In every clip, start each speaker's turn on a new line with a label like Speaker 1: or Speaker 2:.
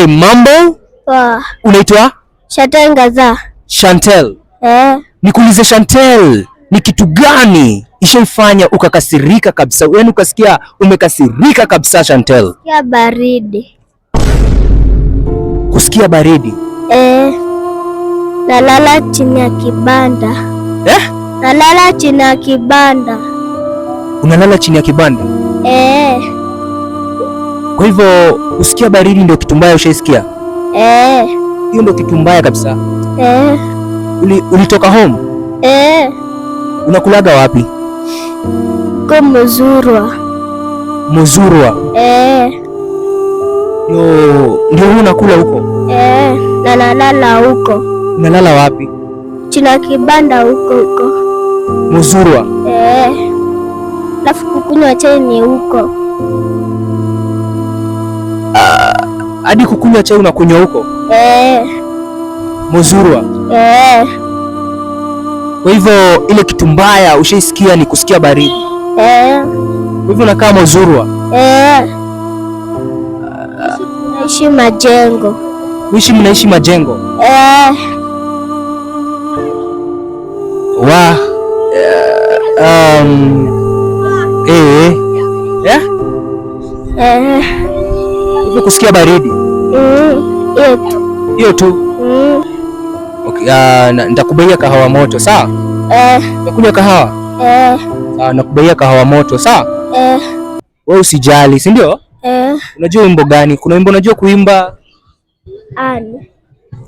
Speaker 1: Hey, mambo?
Speaker 2: Poa.
Speaker 1: Unaitwa?
Speaker 2: Chantel Ngaza.
Speaker 1: Chantel. Nikuulize Chantel, ni kitu gani ishaifanya ukakasirika kabisa? Yaani ukasikia umekasirika kabisa Chantel?
Speaker 2: Kusikia baridi.
Speaker 1: Kusikia baridi?
Speaker 2: Nalala chini ya kibanda. Nalala chini ya kibanda.
Speaker 1: Unalala chini ya kibanda? Kwa hivyo usikia baridi ndio kitu mbaya ushaisikia? Hiyo ndio kitu mbaya kabisa. Ulitoka home? Unakulaga wapi?
Speaker 2: Kwa Muzurwa.
Speaker 1: Muzurwa? Ndio unakula huko?
Speaker 2: Na nalala huko.
Speaker 1: Unalala wapi?
Speaker 2: Chini ya kibanda huko.
Speaker 1: Muzurwa?
Speaker 2: Alafu kukunywa chai ni huko.
Speaker 1: Hadi kukunywa chai unakunywa huko? Muzurwa? Kwa hivyo ile kitu mbaya ushaisikia ni kusikia baridi? Kwa hivyo unakaa Muzurwa?
Speaker 2: Naishi majengo.
Speaker 1: Mnaishi majengo? Hivyo kusikia baridi? Hiyo tu. Okay, nitakubaia kahawa moto, sawa? Nakunywa kahawa? Nakubaia kahawa moto, sawa? Wewe usijali, si ndio? Unajua wimbo gani? Kuna wimbo unajua kuimba?
Speaker 2: Ani.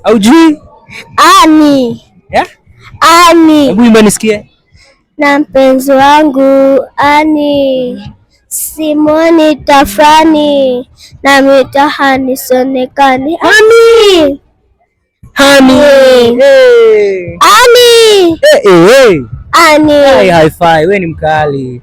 Speaker 1: Haujui?
Speaker 2: Ani. Ani.
Speaker 1: Hebu imba nisikie.
Speaker 2: Na mpenzi wangu Ani, Simoni tafrani na mitahani sonekani. Ani.
Speaker 1: Hani.
Speaker 2: Ani.
Speaker 1: Ani.
Speaker 2: Ani.
Speaker 1: High five, wewe ni mkali.